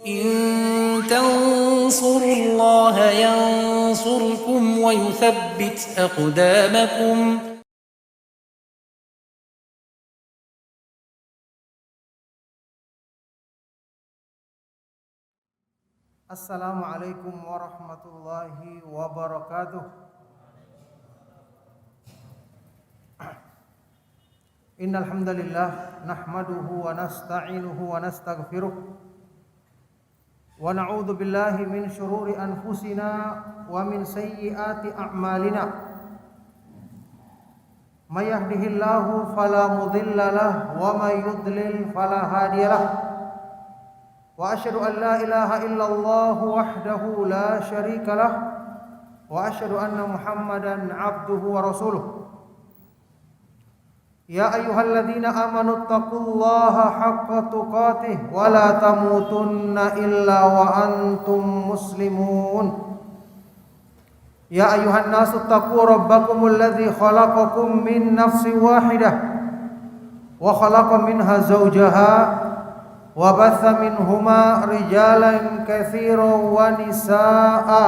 إن تنصروا الله ينصركم ويثبت أقدامكم. Assalamualaikum warahmatullahi wabarakatuh. Innal hamdalillah nahmaduhu wa nasta'inuhu wa nastaghfiruh wa na'udzu billahi min shururi anfusina wa min sayyiati a'malina. May yahdihillahu fala mudilla lahu wa may yudlil fala hadiya lahu. Wa asyhadu an la ilaha illallah wahdahu la syarika lah wa asyhadu anna Muhammadan abduhu wa rasuluh. Ya ayyuhalladzina amanu taqullaha haqqa tuqatih wa la tamutunna illa wa antum muslimun. Ya ayyuhan nasu taqu rabbakumul ladzi khalaqakum min nafsin wahidah wa khalaqa minha zawjaha wa batha minhuma rijalan katsiran wa nisaa'a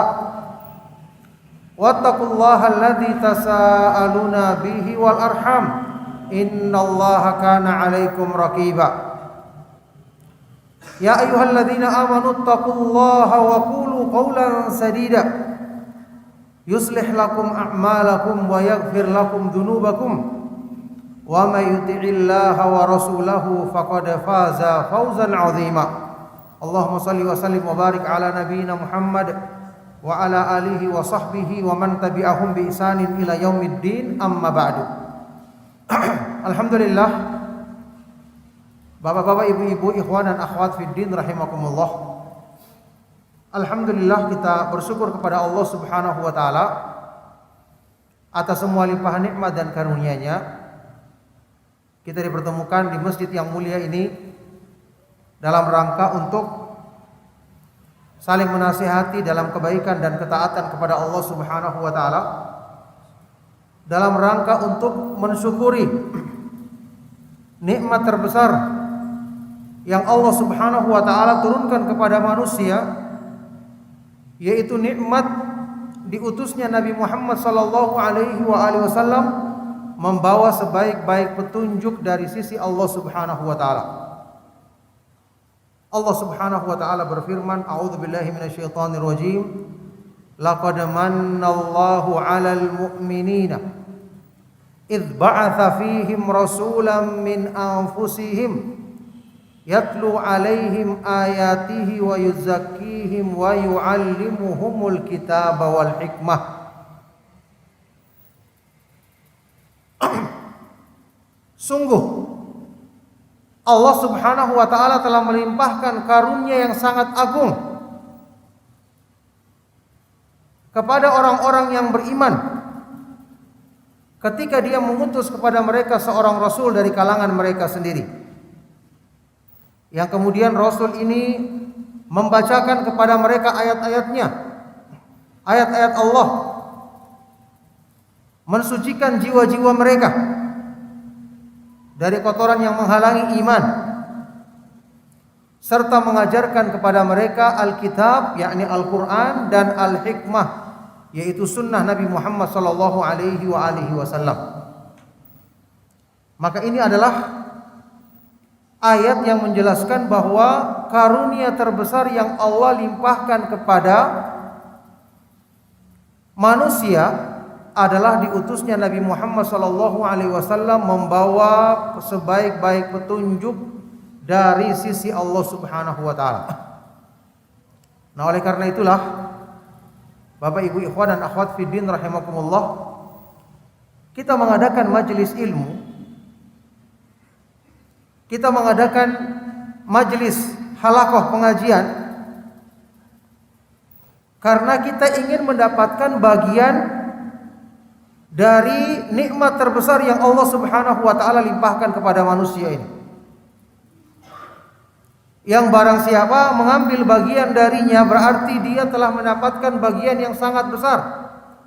wattaqullaha alladzi tasaaluna bihi wal arham innallaha kana 'alaikum raqiba. Ya ayyuhalladzina amanu taqullaha wa qulu qawlan sadida yuslih lakum a'malakum wa yaghfir lakum dhunubakum wa may yuti'illaha wa rasulahu faqad faza fawzan 'azima. Allahumma shalli wa sallim wa barik ala nabiyyina Muhammad wa ala alihi wa sahbihi wa man tabi'ahum bi ihsanin ila yaumiddin, amma ba'du. Alhamdulillah, bapak-bapak, ibu-ibu, ikhwan dan akhwat fiddin rahimakumullah. Alhamdulillah, kita bersyukur kepada Allah Subhanahu wa taala atas semua limpahan nikmat dan karunia-Nya. Kita dipertemukan di masjid yang mulia ini dalam rangka untuk saling menasihati dalam kebaikan dan ketaatan kepada Allah Subhanahu wa taala, dalam rangka untuk mensyukuri nikmat terbesar yang Allah Subhanahu wa taala turunkan kepada manusia, yaitu nikmat diutusnya Nabi Muhammad sallallahu alaihi wasallam membawa sebaik-baik petunjuk dari sisi Allah Subhanahu wa taala. Allah Subhanahu wa taala berfirman, a'udzubillahi minasyaitonir rajim, laqad mannallahu 'alal mu'minina idz ba'atsa fihim rasulan min anfusihim yatlu 'alaihim ayatihi wa yuzakkihim wa yu'allimuhumul kitaba wal hikmah. Sungguh Allah Subhanahu wa taala telah melimpahkan karunia yang sangat agung kepada orang-orang yang beriman ketika Dia mengutus kepada mereka seorang rasul dari kalangan mereka sendiri, yang kemudian rasul ini membacakan kepada mereka ayat-ayatnya, ayat-ayat Allah, mensucikan jiwa-jiwa mereka dari kotoran yang menghalangi iman, serta mengajarkan kepada mereka Alkitab, yakni Al-Quran, dan Al-Hikmah, yaitu sunnah Nabi Muhammad sallallahu alaihi wasallam. Maka ini adalah ayat yang menjelaskan bahwa karunia terbesar yang Allah limpahkan kepada manusia adalah diutusnya Nabi Muhammad sallallahu alaihi wasallam membawa sebaik-baik petunjuk dari sisi Allah Subhanahu wa taala. Nah, oleh karena itulah, Bapak, Ibu, ikhwan dan akhwat fiddin rahimakumullah, kita mengadakan majelis ilmu, kita mengadakan majelis halaqah pengajian karena kita ingin mendapatkan bagian dari nikmat terbesar yang Allah Subhanahu wa taala limpahkan kepada manusia ini. Yang barang siapa mengambil bagian darinya, berarti dia telah mendapatkan bagian yang sangat besar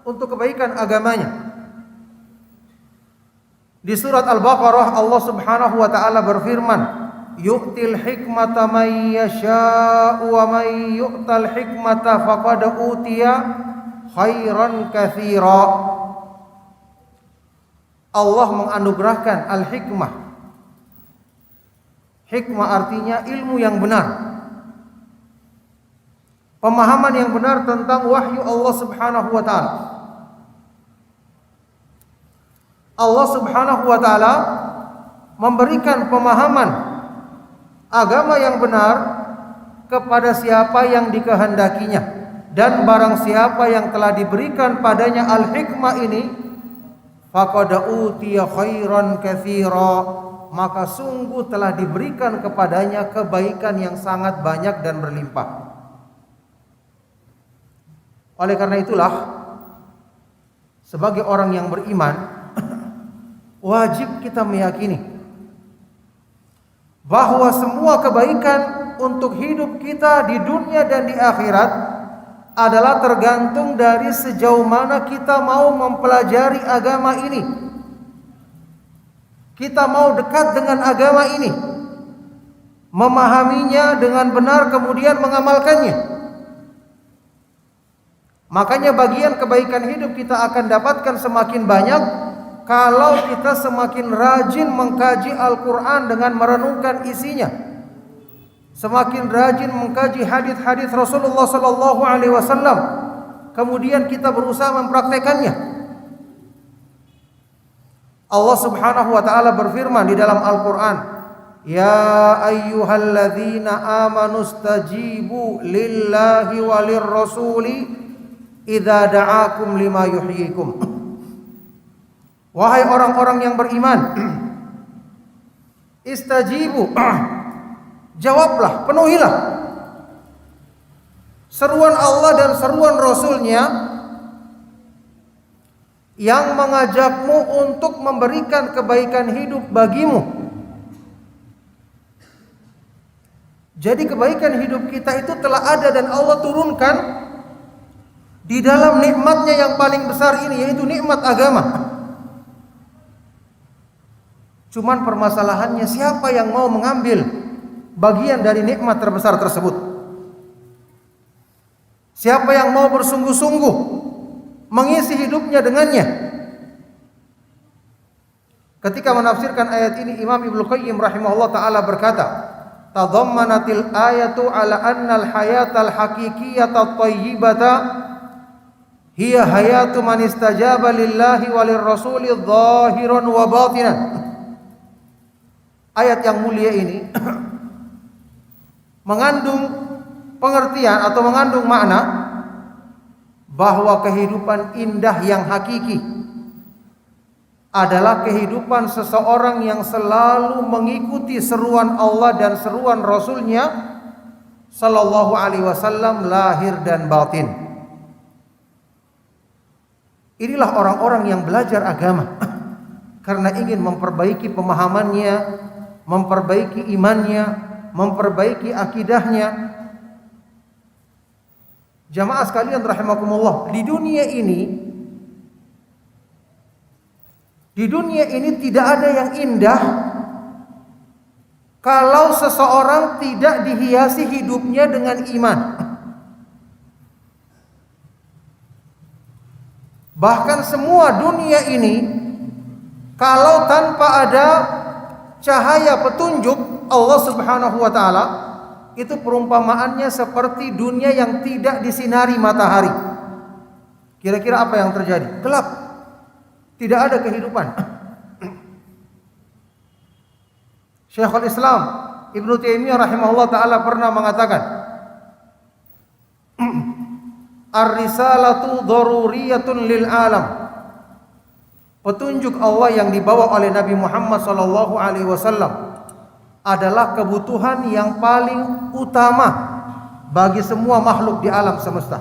untuk kebaikan agamanya. Di surat Al-Baqarah Allah Subhanahu wa taala berfirman, yu'til hikmata man yasha'u wa man yu'tal hikmata faqad utiya khairan katsira. Allah menganugerahkan al-hikmah. Hikmah artinya ilmu yang benar, pemahaman yang benar tentang wahyu Allah Subhanahu wa taala. Allah Subhanahu wa taala memberikan pemahaman agama yang benar kepada siapa yang dikehendakinya, dan barang siapa yang telah diberikan padanya al-hikmah ini, faqad utiya khairan katsira, maka sungguh telah diberikan kepadanya kebaikan yang sangat banyak dan berlimpah. Oleh karena itulah, sebagai orang yang beriman, wajib kita meyakini bahwa semua kebaikan untuk hidup kita di dunia dan di akhirat adalah tergantung dari sejauh mana kita mau mempelajari agama ini. Kita mau dekat dengan agama ini, memahaminya dengan benar, kemudian mengamalkannya. Makanya bagian kebaikan hidup kita akan dapatkan semakin banyak kalau kita semakin rajin mengkaji Al-Quran dengan merenungkan isinya, semakin rajin mengkaji hadis-hadis Rasulullah SAW, kemudian kita berusaha mempraktekannya. Allah Subhanahu wa taala berfirman di dalam Al-Quran, ya ayyuhalladzina amanu stajibu lillahi walir rasuli idza da'akum lima yuhyikum. Wahai orang-orang yang beriman, istajibu, jawablah, penuhilah seruan Allah dan seruan Rasul-Nya yang mengajakmu untuk memberikan kebaikan hidup bagimu. Jadi kebaikan hidup kita itu telah ada dan Allah turunkan di dalam nikmatnya yang paling besar ini, yaitu nikmat agama. Cuman permasalahannya, siapa yang mau mengambil bagian dari nikmat terbesar tersebut? Siapa yang mau bersungguh-sungguh mengisi hidupnya dengannya? Ketika menafsirkan ayat ini, Imam Ibnu Qayyim rahimahullah taala berkata, tadammanatil ayatu ala annal hayatal haqiqiyyata thayyibata hiya hayatu man istajaba lillahi walir rasuli dhahiran wa batinan. Ayat yang mulia ini mengandung pengertian atau mengandung makna bahwa kehidupan indah yang hakiki adalah kehidupan seseorang yang selalu mengikuti seruan Allah dan seruan Rasul-Nya sallallahu alaihi wasallam lahir dan batin. Inilah orang-orang yang belajar agama karena ingin memperbaiki pemahamannya, memperbaiki imannya, memperbaiki akidahnya. Jamaah sekalian rahimakumullah, di dunia ini tidak ada yang indah kalau seseorang tidak dihiasi hidupnya dengan iman. Bahkan semua dunia ini, kalau tanpa ada cahaya petunjuk Allah Subhanahu wa taala, itu perumpamaannya seperti dunia yang tidak disinari matahari. Kira-kira apa yang terjadi? Gelap. Tidak ada kehidupan. Syekhul Islam Ibnu Taimiyah rahimahullah taala pernah mengatakan, ar-risalatu daruriyatun lil alam. Petunjuk Allah yang dibawa oleh Nabi Muhammad sallallahu alaihi wasallam adalah kebutuhan yang paling utama bagi semua makhluk di alam semesta.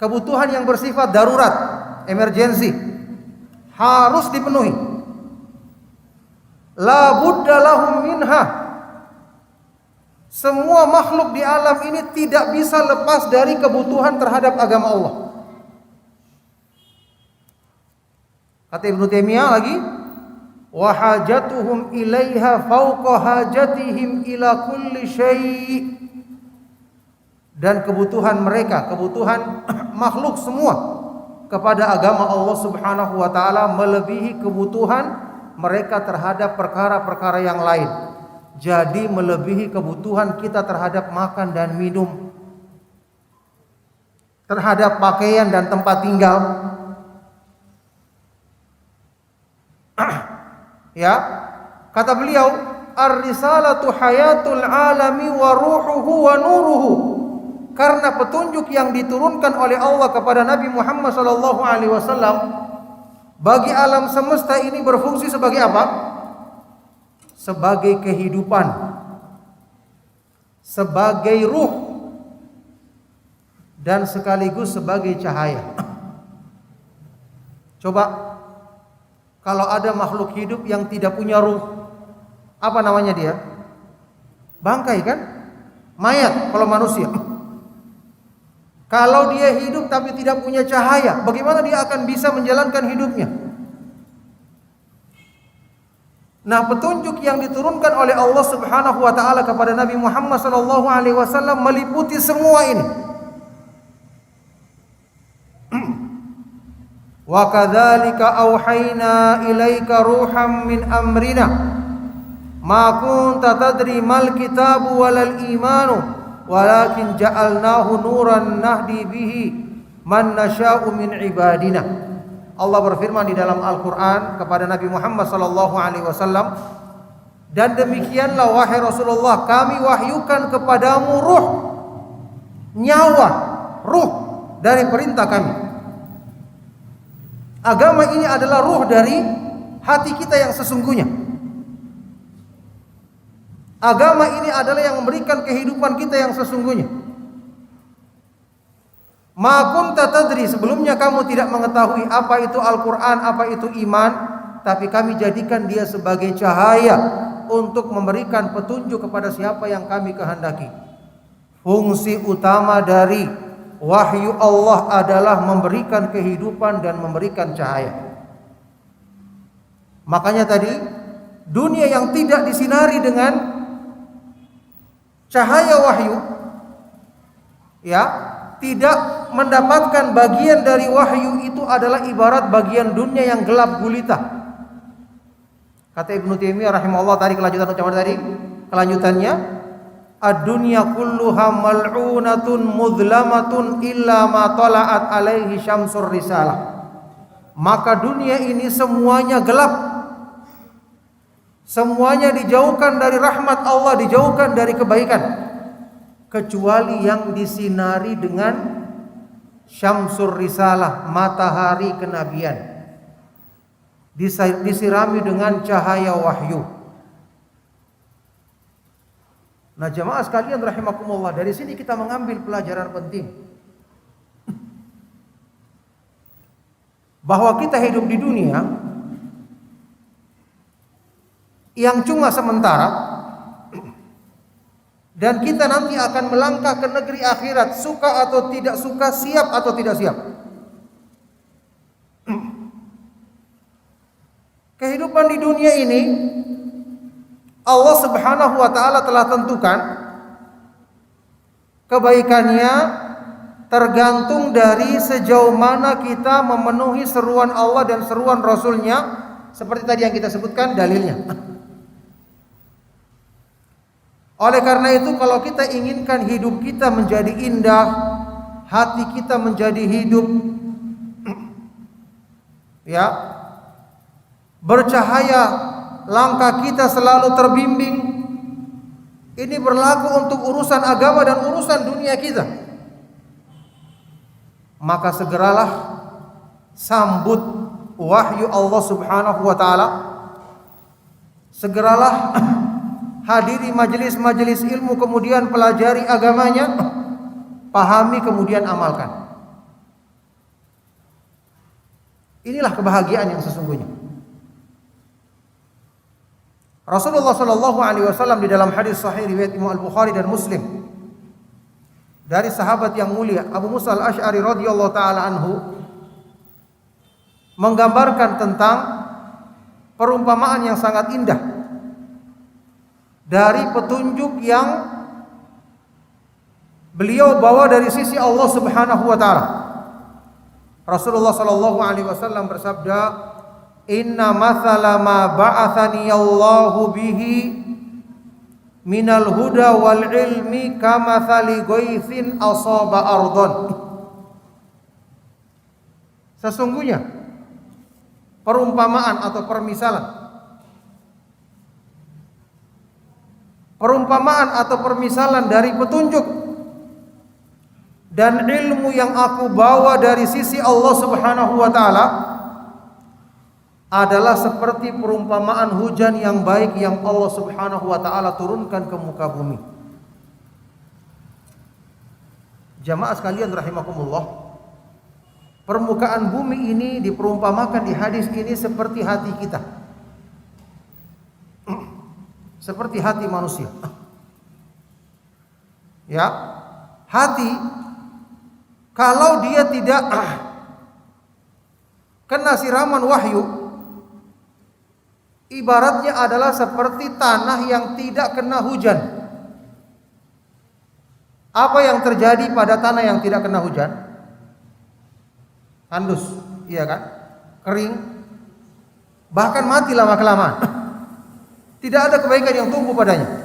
Kebutuhan yang bersifat darurat, emergensi, harus dipenuhi. La budda lahum minha. Semua makhluk di alam ini tidak bisa lepas dari kebutuhan terhadap agama Allah. Kata Ibnu Taimiyah lagi, wa hajatuhum ilaiha fawqa hajatihim ila kulli syai'. Dan kebutuhan mereka, kebutuhan makhluk semua kepada agama Allah Subhanahu wa taala melebihi kebutuhan mereka terhadap perkara-perkara yang lain. Jadi melebihi kebutuhan kita terhadap makan dan minum, terhadap pakaian dan tempat tinggal. Ya, kata beliau, ar-risalatu hayatul alami wa ruhuhu wa nuruhu. Karena petunjuk yang diturunkan oleh Allah kepada Nabi Muhammad SAW bagi alam semesta ini berfungsi sebagai apa? Sebagai kehidupan, sebagai ruh, dan sekaligus sebagai cahaya. Coba kalau ada makhluk hidup yang tidak punya ruh, apa namanya dia? Bangkai kan? Mayat kalau manusia. Kalau dia hidup tapi tidak punya cahaya, bagaimana dia akan bisa menjalankan hidupnya? Nah, petunjuk yang diturunkan oleh Allah Subhanahu wa taala kepada Nabi Muhammad SAW meliputi semua ini. Wa kadzalika auhayna ilaika ruham min amrina ma kunta tadri mal kitabu walal imanu walakin ja'alnahu nuran nahdi bihi man nasya'u min ibadina. Allah berfirman di dalam Al-Qur'an kepada Nabi Muhammad SAW, dan demikianlah wahai Rasulullah, kami wahyukan kepadamu ruh, nyawa, ruh dari perintah kami. Agama ini adalah ruh dari hati kita yang sesungguhnya. Agama ini adalah yang memberikan kehidupan kita yang sesungguhnya. Ma kunta tadri, sebelumnya kamu tidak mengetahui apa itu Al-Quran, apa itu iman, tapi kami jadikan dia sebagai cahaya untuk memberikan petunjuk kepada siapa yang kami kehendaki. Fungsi utama dari wahyu Allah adalah memberikan kehidupan dan memberikan cahaya. Makanya tadi, dunia yang tidak disinari dengan cahaya wahyu, ya, tidak mendapatkan bagian dari wahyu, itu adalah ibarat bagian dunia yang gelap gulita. Kata Ibnu Taimiyah rahimahullah, tadi kelanjutan ucapan tadi, kelanjutannya, ad-dunya kulluha mal'unatun mudlamatun illa ma tala'at alaihi syamsur risalah. Maka dunia ini semuanya gelap. Semuanya dijauhkan dari rahmat Allah, dijauhkan dari kebaikan, kecuali yang disinari dengan syamsur risalah, matahari kenabian, disirami dengan cahaya wahyu. Nah, jemaah sekalian rahimakumullah, dari sini kita mengambil pelajaran penting bahwa kita hidup di dunia yang cuma sementara, dan kita nanti akan melangkah ke negeri akhirat, suka atau tidak suka, siap atau tidak siap. Kehidupan di dunia ini Allah Subhanahu wa taala telah tentukan kebaikannya tergantung dari sejauh mana kita memenuhi seruan Allah dan seruan Rasul-Nya, seperti tadi yang kita sebutkan dalilnya. Oleh karena itu, kalau kita inginkan hidup kita menjadi indah, hati kita menjadi hidup, ya, bercahaya, langkah kita selalu terbimbing. Ini berlaku untuk urusan agama dan urusan dunia kita. Maka segeralah sambut wahyu Allah Subhanahu wa taala. Segeralah hadiri majelis-majelis ilmu, kemudian pelajari agamanya, pahami, kemudian amalkan. Inilah kebahagiaan yang sesungguhnya. Rasulullah SAW di dalam hadis sahih riwayat Imam Al-Bukhari dan Muslim dari sahabat yang mulia Abu Musa Al-Asy'ari radhiyallahu taala anhu menggambarkan tentang perumpamaan yang sangat indah dari petunjuk yang beliau bawa dari sisi Allah Subhanahu wa taala. Rasulullah sallallahu alaihi wasallam bersabda, "Inna mathala ma ba'athani Allahu bihi minal huda wal ilmi kamathali ghaithin asaba ardon." Sesungguhnya perumpamaan atau permisalan dari petunjuk dan ilmu yang aku bawa dari sisi Allah Subhanahu wa taala adalah seperti perumpamaan hujan yang baik yang Allah Subhanahu wa taala turunkan ke muka bumi. Jamaah sekalian rahimakumullah, permukaan bumi ini diperumpamakan di hadis ini seperti hati kita. Seperti hati manusia. Ya, hati kalau dia tidak kena siraman wahyu, ibaratnya adalah seperti tanah yang tidak kena hujan. Apa yang terjadi pada tanah yang tidak kena hujan? Tandus, iya kan? Kering, bahkan mati lama-kelamaan. Tidak ada kebaikan yang tumbuh padanya.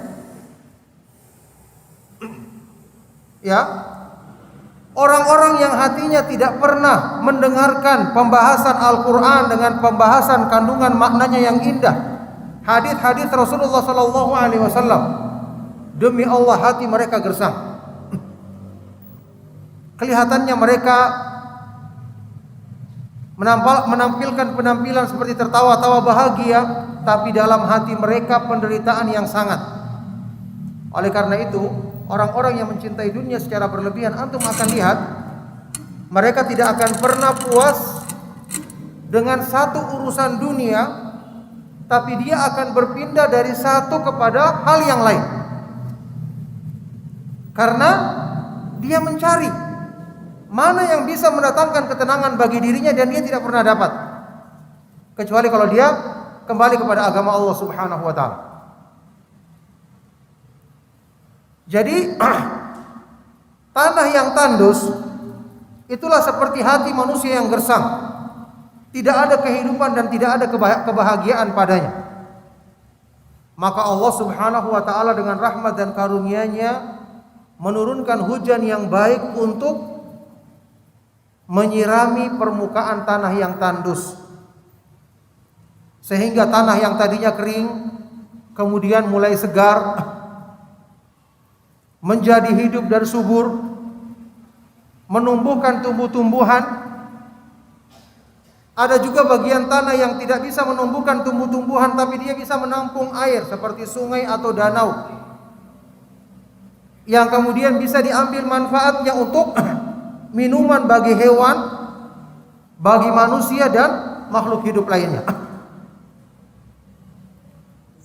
Ya, orang-orang yang hatinya tidak pernah mendengarkan pembahasan Al-Quran dengan pembahasan kandungan maknanya yang indah, hadis-hadis Rasulullah Sallallahu Alaihi Wasallam, demi Allah hati mereka gersang. Kelihatannya mereka menampilkan penampilan seperti tertawa-tawa bahagia, tapi dalam hati mereka penderitaan yang sangat. Oleh karena itu, orang-orang yang mencintai dunia secara berlebihan, antum akan lihat mereka tidak akan pernah puas dengan satu urusan dunia, tapi dia akan berpindah dari satu kepada hal yang lain, karena dia mencari mana yang bisa mendatangkan ketenangan bagi dirinya dan dia tidak pernah dapat, kecuali kalau dia kembali kepada agama Allah Subhanahu wa taala. Jadi tanah yang tandus itulah seperti hati manusia yang gersang. Tidak ada kehidupan dan tidak ada kebahagiaan padanya. Maka Allah Subhanahu wa taala dengan rahmat dan karunia-Nya menurunkan hujan yang baik untuk menyirami permukaan tanah yang tandus, sehingga tanah yang tadinya kering kemudian mulai segar, menjadi hidup dan subur, menumbuhkan tumbuh-tumbuhan. Ada juga bagian tanah yang tidak bisa menumbuhkan tumbuh-tumbuhan, tapi dia bisa menampung air seperti sungai atau danau, yang kemudian bisa diambil manfaatnya untuk minuman bagi hewan, bagi manusia dan makhluk hidup lainnya.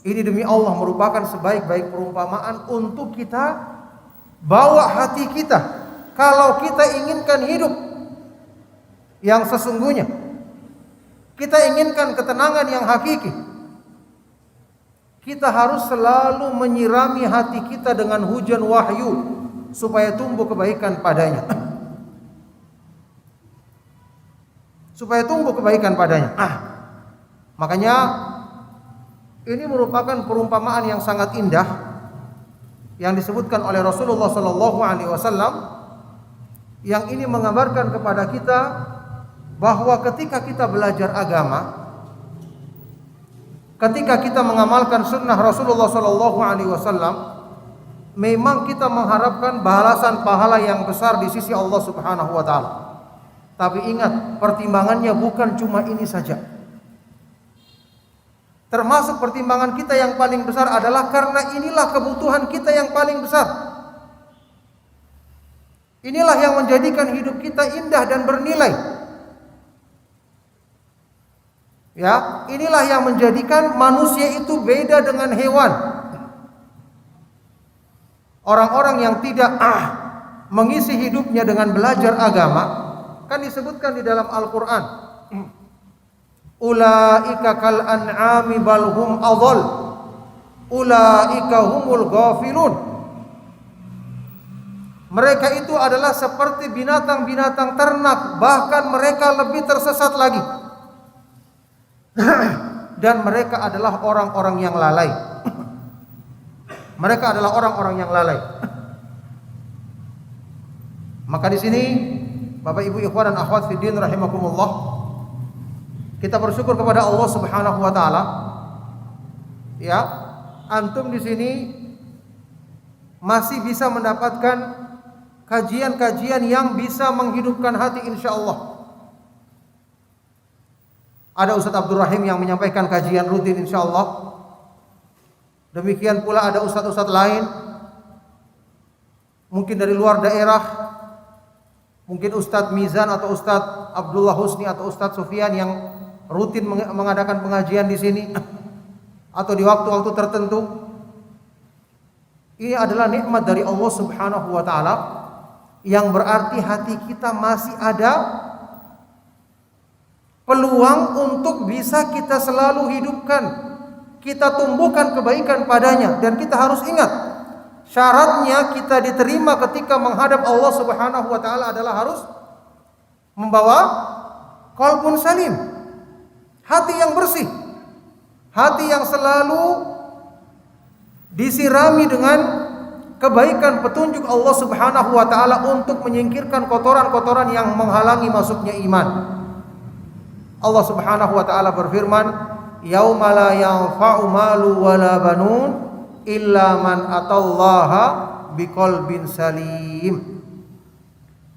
Ini demi Allah merupakan sebaik-baik perumpamaan untuk kita bawa hati kita. Kalau kita inginkan hidup yang sesungguhnya, kita inginkan ketenangan yang hakiki, kita harus selalu menyirami hati kita dengan hujan wahyu supaya tumbuh kebaikan padanya. Makanya ini merupakan perumpamaan yang sangat indah yang disebutkan oleh Rasulullah Sallallahu Alaihi Wasallam, yang ini menggambarkan kepada kita bahwa ketika kita belajar agama, ketika kita mengamalkan sunnah Rasulullah Sallallahu Alaihi Wasallam, memang kita mengharapkan balasan pahala yang besar di sisi Allah Subhanahu Wa Taala. Tapi ingat, pertimbangannya bukan cuma ini saja. Termasuk pertimbangan kita yang paling besar adalah karena inilah kebutuhan kita yang paling besar. Inilah yang menjadikan hidup kita indah dan bernilai. Ya, inilah yang menjadikan manusia itu beda dengan hewan. Orang-orang yang tidak mengisi hidupnya dengan belajar agama, kan disebutkan di dalam Al-Quran, ulaika kal an'ami bal hum adall, ulaika humul ghafilun. Mereka itu adalah seperti binatang-binatang ternak, bahkan mereka lebih tersesat lagi. Dan mereka adalah orang-orang yang lalai. Mereka adalah orang-orang yang lalai. Maka di sini Bapak Ibu ikhwan dan akhwat fiddin rahimakumullah, kita bersyukur kepada Allah Subhanahu wa taala. Ya, antum di sini masih bisa mendapatkan kajian-kajian yang bisa menghidupkan hati insyaallah. Ada Ustaz Abdul Rahim yang menyampaikan kajian rutin insyaallah. Demikian pula ada ustaz-ustaz lain, mungkin dari luar daerah, mungkin Ustaz Mizan atau Ustaz Abdullah Husni atau Ustaz Sufyan yang rutin mengadakan pengajian di sini atau di waktu-waktu tertentu. Ini adalah nikmat dari Allah Subhanahu wa taala, yang berarti hati kita masih ada peluang untuk bisa kita selalu hidupkan, kita tumbuhkan kebaikan padanya. Dan kita harus ingat, syaratnya kita diterima ketika menghadap Allah Subhanahu wa taala adalah harus membawa qalbun salim, hati yang bersih, hati yang selalu disirami dengan kebaikan petunjuk Allah Subhanahu wa taala untuk menyingkirkan kotoran-kotoran yang menghalangi masuknya iman. Allah Subhanahu wa taala berfirman, yauma la yanfa'u malu wala banun illa man atallaha biqalbin salim.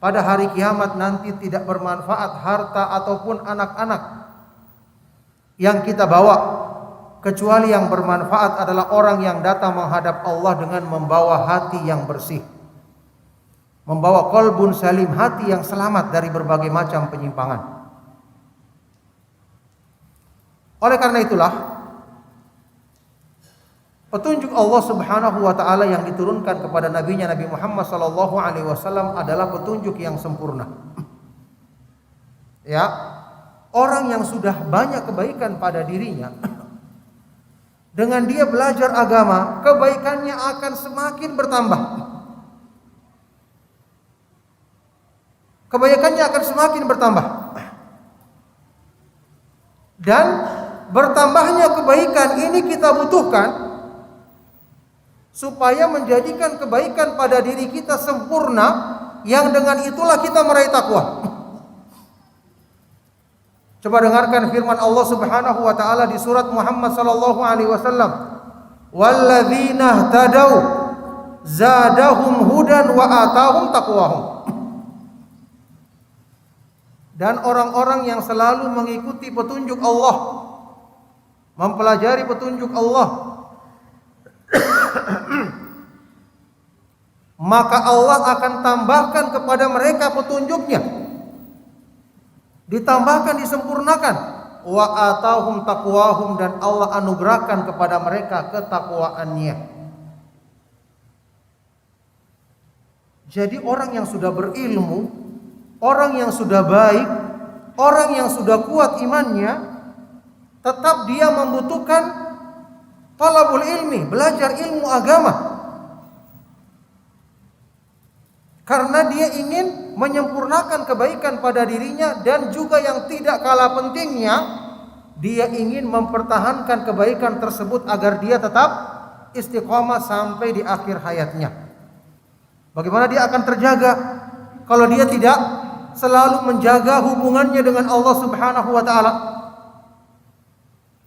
Pada hari kiamat nanti tidak bermanfaat harta ataupun anak-anak yang kita bawa, kecuali yang bermanfaat adalah orang yang datang menghadap Allah dengan membawa hati yang bersih, membawa qalbun salim, hati yang selamat dari berbagai macam penyimpangan. Oleh karena itulah, petunjuk Allah Subhanahu wa taala yang diturunkan kepada nabinya Nabi Muhammad sallallahu alaihi wasallam adalah petunjuk yang sempurna. Ya, orang yang sudah banyak kebaikan pada dirinya, dengan dia belajar agama, kebaikannya akan semakin bertambah. Kebaikannya akan semakin bertambah. Dan bertambahnya kebaikan ini kita butuhkan supaya menjadikan kebaikan pada diri kita sempurna, yang dengan itulah kita meraih takwa. Coba dengarkan firman Allah Subhanahu wa taala di surat Muhammad sallallahu alaihi wasallam, "Walladzina ihtadaw zadahum hudan wa atahum taqwahum." Dan orang-orang yang selalu mengikuti petunjuk Allah, mempelajari petunjuk Allah, maka Allah akan tambahkan kepada mereka petunjuknya, ditambahkan, disempurnakan. Wa atahum taqwahum, dan Allah anugerahkan kepada mereka ketakwaannya. Jadi orang yang sudah berilmu, orang yang sudah baik, orang yang sudah kuat imannya, tetap dia membutuhkan talabul ilmi, belajar ilmu agama. Karena dia ingin menyempurnakan kebaikan pada dirinya, dan juga yang tidak kalah pentingnya, dia ingin mempertahankan kebaikan tersebut agar dia tetap istiqomah sampai di akhir hayatnya. Bagaimana dia akan terjaga kalau dia tidak selalu menjaga hubungannya dengan Allah Subhanahu wa taala?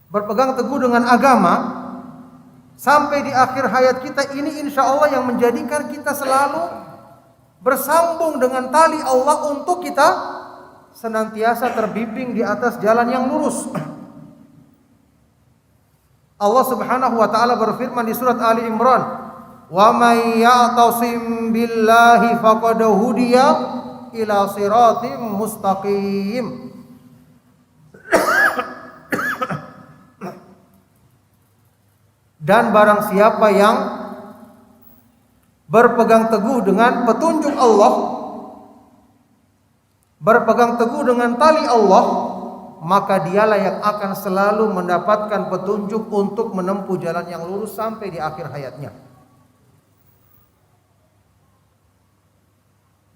Berpegang teguh dengan agama sampai di akhir hayat kita ini, insya Allah yang menjadikan kita selalu bersambung dengan tali Allah untuk kita senantiasa terbimbing di atas jalan yang lurus. Allah Subhanahu wa taala berfirman di surat Ali Imran, "Wa may ya'tasim billahi faqad hudiya ila siratim mustaqim." Dan barang siapa yang berpegang teguh dengan petunjuk Allah, berpegang teguh dengan tali Allah, maka dialah yang akan selalu mendapatkan petunjuk untuk menempuh jalan yang lurus sampai di akhir hayatnya.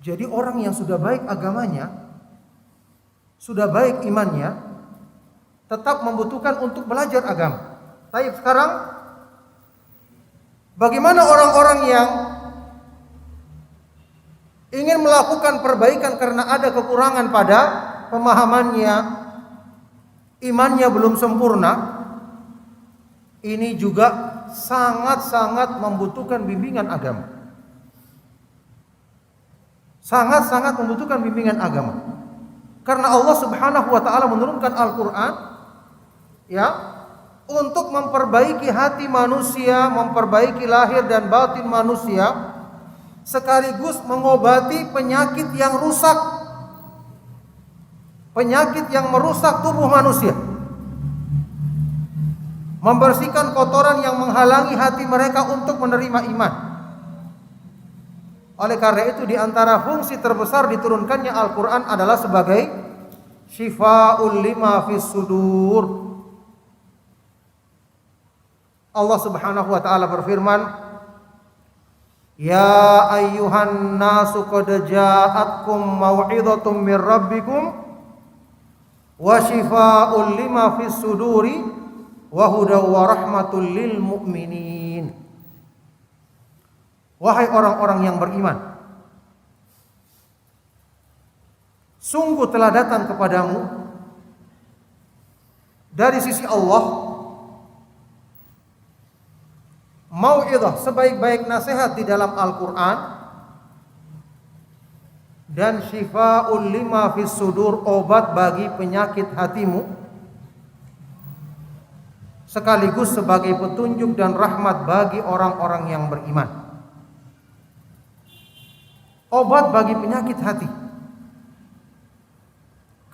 Jadi orang yang sudah baik agamanya, sudah baik imannya, tetap membutuhkan untuk belajar agama. Baik, sekarang bagaimana orang-orang yang ingin melakukan perbaikan karena ada kekurangan pada pemahamannya, imannya belum sempurna? Ini juga sangat-sangat membutuhkan bimbingan agama. Sangat-sangat membutuhkan bimbingan agama. Karena Allah Subhanahu wa taala menurunkan Al-Qur'an ya, untuk memperbaiki hati manusia, memperbaiki lahir dan batin manusia, sekaligus mengobati penyakit yang rusak, penyakit yang merusak tubuh manusia, membersihkan kotoran yang menghalangi hati mereka untuk menerima iman. Oleh karena itu, di antara fungsi terbesar diturunkannya Al-Quran adalah sebagai syifa'ul lima fis sudur. Allah Subhanahu wa taala berfirman, ya ayyuhan nasu qad ja'atkum mau'izatum mir rabbikum wa syifa'ul lima fis suduri wa hudaw wa rahmatul lil mu'minin. Wahai orang-orang yang beriman, sungguh telah datang kepadamu dari sisi Allah mau'izah, sebaik-baik nasihat di dalam Al-Quran, dan syifa'ul lima fis sudur, obat bagi penyakit hatimu, sekaligus sebagai petunjuk dan rahmat bagi orang-orang yang beriman. Obat bagi penyakit hati.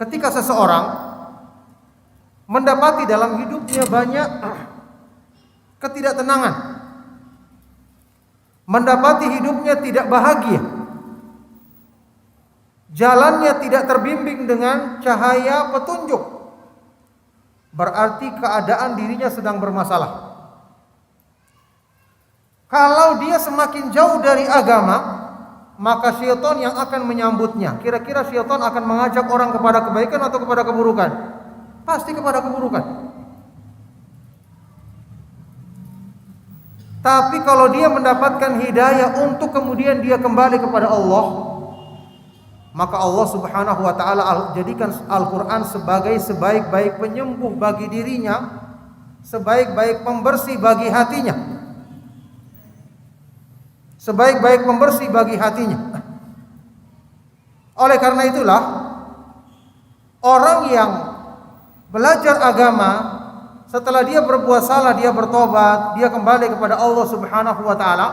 Ketika seseorang mendapati dalam hidupnya banyak ketidaktenangan, mendapati hidupnya tidak bahagia, jalannya tidak terbimbing dengan cahaya petunjuk, berarti keadaan dirinya sedang bermasalah. Kalau dia semakin jauh dari agama, maka syaitan yang akan menyambutnya. Kira-kira syaitan akan mengajak orang kepada kebaikan atau kepada keburukan? Pasti kepada keburukan. Tapi kalau dia mendapatkan hidayah untuk kemudian dia kembali kepada Allah, maka Allah Subhanahu wa taala jadikan Al-Qur'an sebagai sebaik-baik penyembuh bagi dirinya, sebaik-baik pembersih bagi hatinya, sebaik-baik pembersih bagi hatinya. Oleh karena itulah, orang yang belajar agama, setelah dia berbuat salah, dia bertobat, dia kembali kepada Allah Subhanahu wa taala,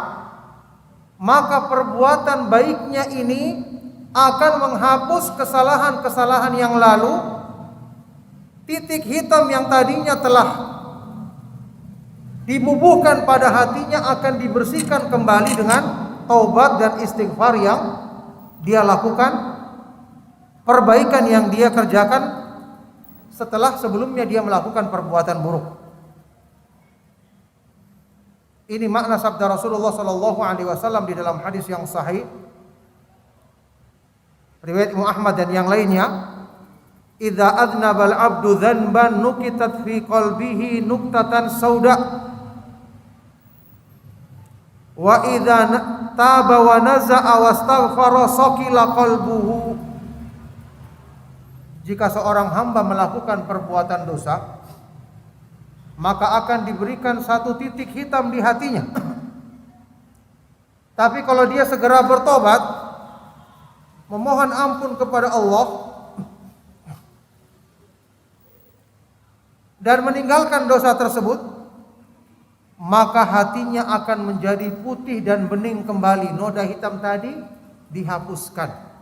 maka perbuatan baiknya ini akan menghapus kesalahan-kesalahan yang lalu. Titik hitam yang tadinya telah dibubuhkan pada hatinya akan dibersihkan kembali dengan taubat dan istighfar yang dia lakukan, perbaikan yang dia kerjakan setelah sebelumnya dia melakukan perbuatan buruk. Ini makna sabda Rasulullah sallallahu alaihi wasallam di dalam hadis yang sahih riwayat Imam Ahmad dan yang lainnya, idza adnabal abdu dzanban nukitat fi qalbihi nuktatan sauda wa idza taba wa naza'a wastaghfara saqila qalbuhu. Jika seorang hamba melakukan perbuatan dosa, maka akan diberikan satu titik hitam di hatinya. Tapi kalau dia segera bertobat, memohon ampun kepada Allah dan meninggalkan dosa tersebut, maka hatinya akan menjadi putih dan bening kembali. Noda hitam tadi dihapuskan.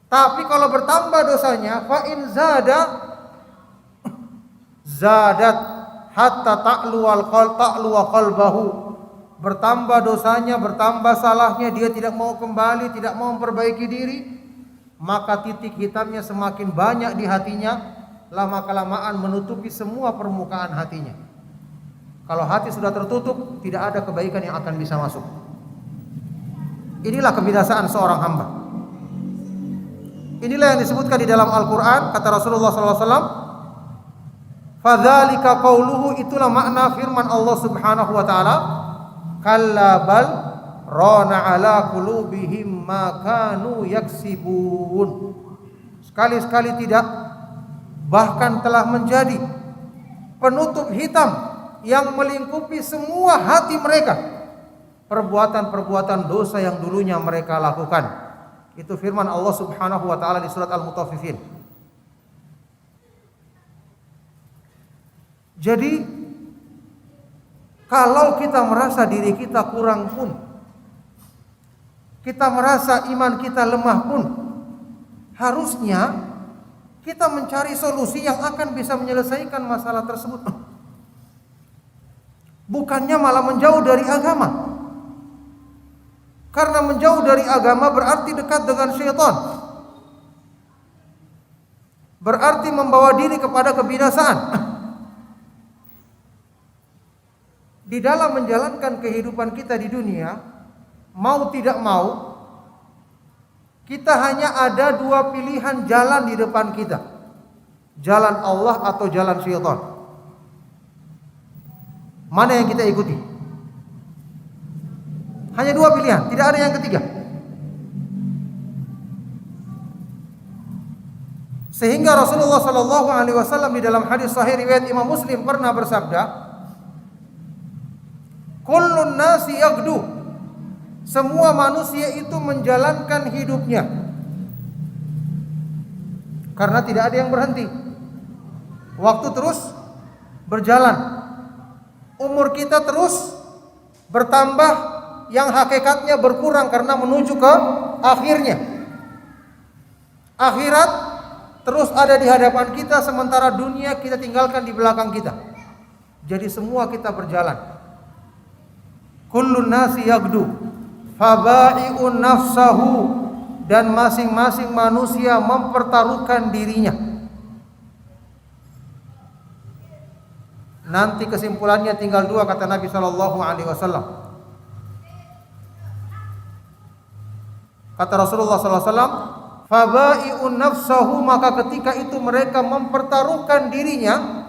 Tapi kalau bertambah dosanya, fa in zadat hatta ta'lu qalbahu. Bertambah dosanya, bertambah salahnya, dia tidak mau kembali, tidak mau memperbaiki diri, maka titik hitamnya semakin banyak di hatinya, lama-kelamaan menutupi semua permukaan hatinya. Kalau hati sudah tertutup, tidak ada kebaikan yang akan bisa masuk. Inilah kebinasaan seorang hamba. Inilah yang disebutkan di dalam Al-Quran, kata Rasulullah SAW, fadzalika qauluhu, itulah makna firman Allah Subhanahu wa taala, kalla bal rana ala qulubihim ma kanu yaksibun. Sekali-sekali tidak, bahkan telah menjadi penutup hitam yang melingkupi semua hati mereka, perbuatan-perbuatan dosa yang dulunya mereka lakukan. Itu firman Allah Subhanahu wa taala di surat Al-Mutaffifin. Jadi kalau kita merasa diri kita kurang pun, kita merasa iman kita lemah pun, harusnya kita mencari solusi yang akan bisa menyelesaikan masalah tersebut. Bukannya malah menjauh dari agama. Karena menjauh dari agama berarti dekat dengan syaitan. Berarti membawa diri kepada kebinasaan. Di dalam menjalankan kehidupan kita di dunia, mau tidak mau, kita hanya ada dua pilihan jalan di depan kita. Jalan Allah atau jalan syaitan. Mana yang kita ikuti? Hanya dua pilihan, tidak ada yang ketiga. Sehingga Rasulullah sallallahu alaihi wasallam di dalam hadis sahih riwayat Imam Muslim pernah bersabda, kullun nasi yaghdu, semua manusia itu menjalankan hidupnya, karena tidak ada yang berhenti. Waktu terus berjalan, umur kita terus bertambah, yang hakikatnya berkurang karena menuju ke akhirnya. Akhirat terus ada di hadapan kita, sementara dunia kita tinggalkan di belakang kita. Jadi semua kita berjalan. Kullun nasi yaghdu fabai'un nafsahu, dan masing-masing manusia mempertaruhkan dirinya. Nanti kesimpulannya tinggal dua, kata Nabi sallallahu alaihi wasallam. Kata Rasulullah sallallahu alaihi wasallam, fabai'un nafsahu, maka ketika itu mereka mempertaruhkan dirinya,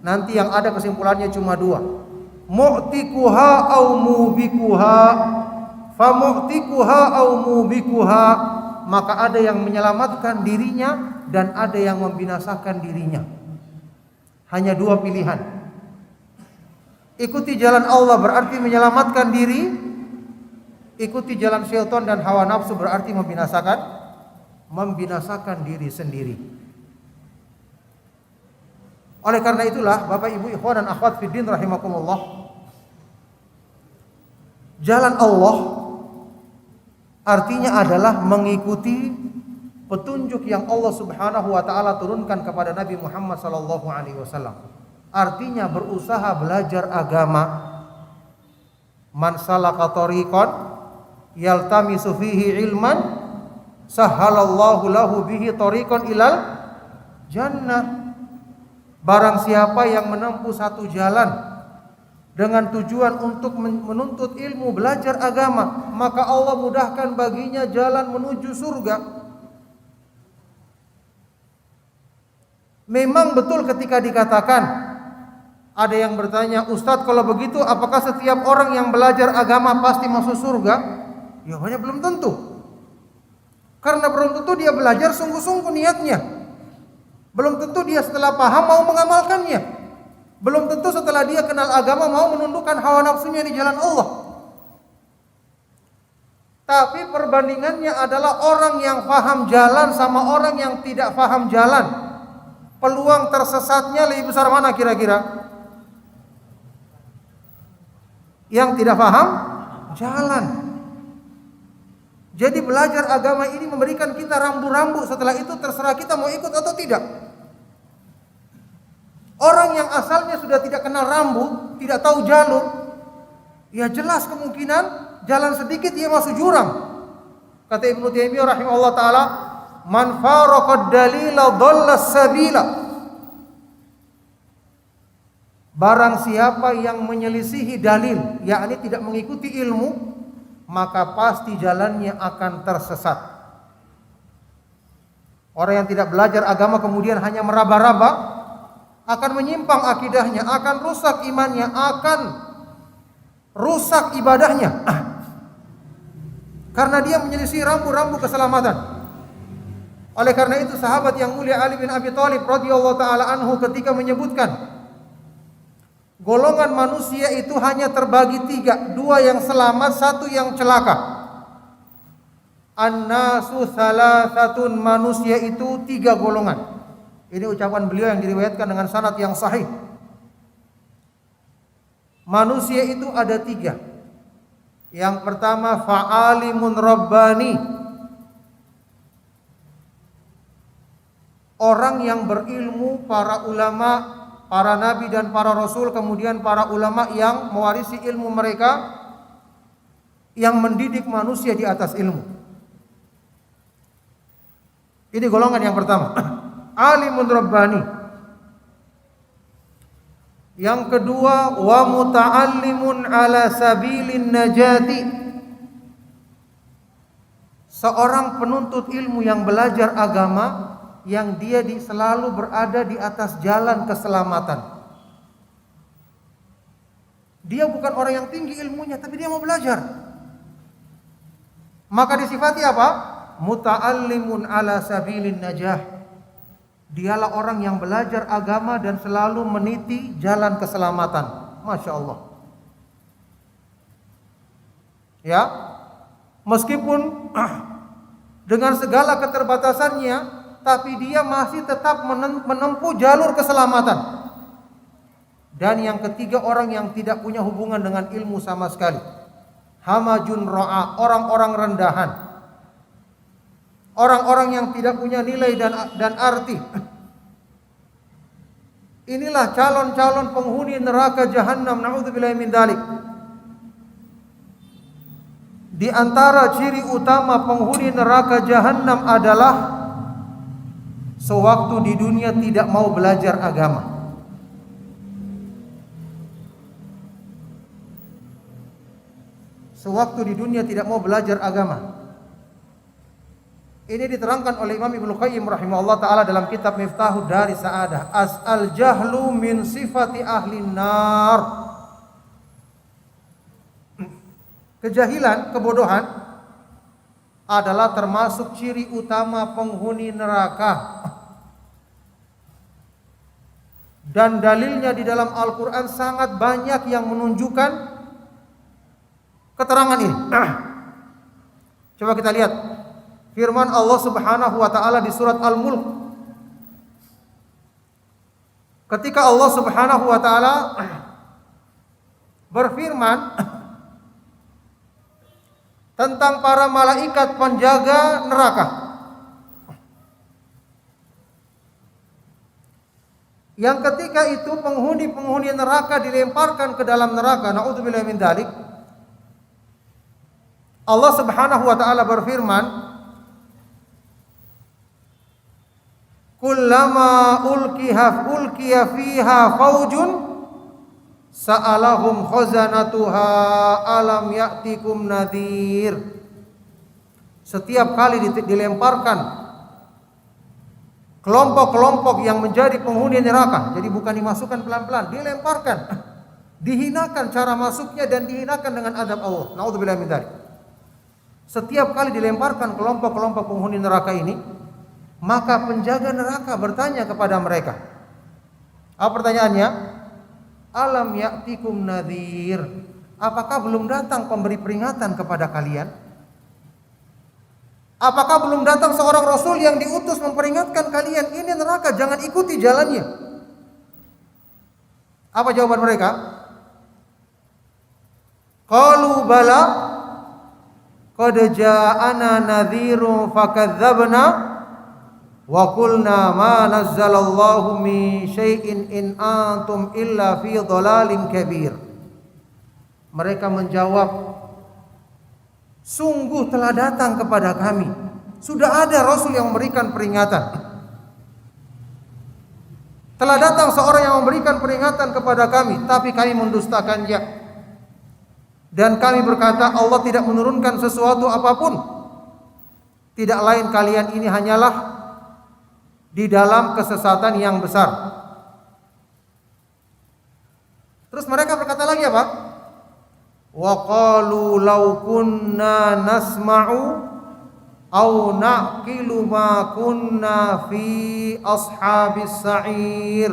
nanti yang ada kesimpulannya cuma dua. Mu'tikuha au mubikuha, famu'tikuha au mubikuha, maka ada yang menyelamatkan dirinya dan ada yang membinasakan dirinya. Hanya dua pilihan. Ikuti jalan Allah berarti menyelamatkan diri, ikuti jalan syaitan dan hawa nafsu berarti membinasakan diri sendiri. Oleh karena itulah Bapak Ibu ikhwan dan akhwat fiddin rahimakumullah, jalan Allah artinya adalah mengikuti petunjuk yang Allah Subhanahu wa taala turunkan kepada Nabi Muhammad sallallahu alaihi wasallam. Artinya berusaha belajar agama. Man salaka tariqan yaltamisu fihi ilman sahhalallahu lahu bihi tariqan ilal jannah. Barang siapa yang menempuh satu jalan dengan tujuan untuk menuntut ilmu, belajar agama, maka Allah mudahkan baginya jalan menuju surga. Memang betul ketika dikatakan, ada yang bertanya, Ustadz kalau begitu apakah setiap orang yang belajar agama pasti masuk surga? Jawabannya belum tentu. Karena belum tentu dia belajar sungguh-sungguh niatnya. Belum tentu dia setelah paham mau mengamalkannya. Belum tentu setelah dia kenal agama mau menundukkan hawa nafsunya di jalan Allah. Tapi perbandingannya adalah orang yang paham jalan sama orang yang tidak paham jalan. Peluang tersesatnya lebih besar mana kira-kira? Yang tidak paham jalan. Jadi belajar agama ini memberikan kita rambu-rambu, setelah itu terserah kita mau ikut atau tidak. Orang yang asalnya sudah tidak kenal rambu, tidak tahu jalur, ya jelas kemungkinan jalan sedikit dia masuk jurang. Kata Ibnu Taimiyah rahimahullah taala, man faraqad dalila dhalla sabila. Barang siapa yang menyelisihi dalil, yakni tidak mengikuti ilmu, maka pasti jalannya akan tersesat. Orang yang tidak belajar agama kemudian hanya meraba-raba, akan menyimpang akidahnya, akan rusak imannya, akan rusak ibadahnya. Karena dia menyelisih rambu-rambu keselamatan. Oleh karena itu sahabat yang mulia Ali bin Abi Thalib radhiyallahu taala anhu ketika menyebutkan golongan manusia itu hanya terbagi 3, 2 yang selamat, 1 yang celaka. An-nasu thalathatun, manusia itu 3 golongan. Ini ucapan beliau yang diriwayatkan dengan sanad yang sahih. Manusia itu ada 3. Yang pertama fa'alimun rabbani, orang yang berilmu, para ulama, para nabi dan para rasul, kemudian para ulama yang mewarisi ilmu mereka, yang mendidik manusia di atas ilmu. Ini golongan yang pertama, alimun rabbani. Yang kedua, wa muta'allimun ala sabilin najati, seorang penuntut ilmu yang belajar agama, yang dia selalu berada di atas jalan keselamatan. Dia bukan orang yang tinggi ilmunya, tapi dia mau belajar. Maka disifati apa? Muta'allimun ala sabilin najah. Dialah orang yang belajar agama dan selalu meniti jalan keselamatan. Masya Allah. Ya, meskipun dengan segala keterbatasannya, tapi dia masih tetap menempuh jalur keselamatan. Dan yang ketiga, orang yang tidak punya hubungan dengan ilmu sama sekali. Hamajun ra'a, orang-orang rendahan, orang-orang yang tidak punya nilai dan arti. Inilah calon-calon penghuni neraka jahanam, na'udzubillahi min dzalik. Di antara ciri utama penghuni neraka jahanam adalah sewaktu di dunia tidak mau belajar agama. Sewaktu di dunia tidak mau belajar agama. Ini diterangkan oleh Imam Ibnu Qayyim rahimahullah taala dalam kitab Miftahud Daris Sa'adah. Al jahlu min sifati ahli nar. Kejahilan, kebodohan adalah termasuk ciri utama penghuni neraka. Dan dalilnya di dalam Al-Qur'an sangat banyak yang menunjukkan keterangan ini. Coba kita lihat firman Allah Subhanahu wa taala di surat Al-Mulk. Ketika Allah Subhanahu wa taala berfirman tentang para malaikat penjaga neraka, yang ketika itu penghuni-penghuni neraka dilemparkan ke dalam neraka, naudzubillahi min dzalik. Allah Subhanahu wa taala berfirman, kullama ulqiya fiha faujun sa'alahum khazanatuha alam ya'tikum nadhir. Setiap kali dilemparkan kelompok-kelompok yang menjadi penghuni neraka, jadi bukan dimasukkan pelan-pelan, dilemparkan, dihinakan cara masuknya dan dihinakan dengan azab Allah. Naudzubillahi min dzalik. Setiap kali dilemparkan kelompok-kelompok penghuni neraka ini, maka penjaga neraka bertanya kepada mereka. Apa pertanyaannya? Alam ya'tikum nadhir. Apakah belum datang pemberi peringatan kepada kalian? Apakah belum datang seorang rasul yang diutus memperingatkan kalian, ini neraka, jangan ikuti jalannya? Apa jawaban mereka? Qalu bala qad ja'ana nadhirun fakadzabna wa qulna ma nazzalallahu min syai'in in antum illa fi dhalalin kabir. Mereka menjawab, sungguh telah datang kepada kami Sudah ada Rasul yang memberikan peringatan. Telah datang seorang yang memberikan peringatan kepada kami, tapi kami mendustakannya. Dan kami berkata, Allah tidak menurunkan sesuatu apapun. Tidak lain kalian ini hanyalah di dalam kesesatan yang besar. Terus mereka berkata lagi apa? Wa qalu law kunna nasma'u aw naqilu ma kunna fi ashabis sa'ir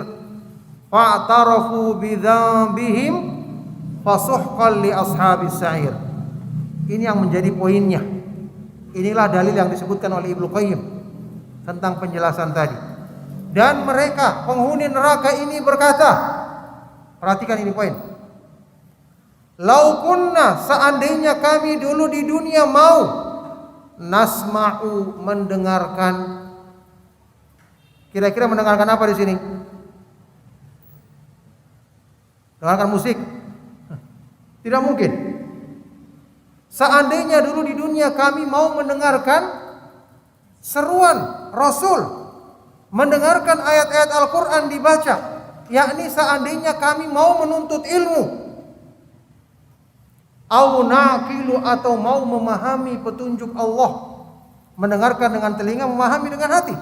fa'tarafu bidzambihim fasuhqan li ashabis sa'ir. Ini yang menjadi poinnya. Inilah dalil yang disebutkan oleh Ibnu Qayyim tentang penjelasan tadi. Dan mereka penghuni neraka ini berkata, perhatikan ini poin. Lau kunna, seandainya kami dulu di dunia mau nasma'u, mendengarkan. Kira-kira mendengarkan apa di sini? Dengarkan musik? Tidak mungkin. Seandainya dulu di dunia kami mau mendengarkan seruan Rasul, mendengarkan ayat-ayat Al-Quran dibaca, yakni seandainya kami mau menuntut ilmu, au naqilu, atau mau memahami petunjuk Allah, mendengarkan dengan telinga, memahami dengan hati.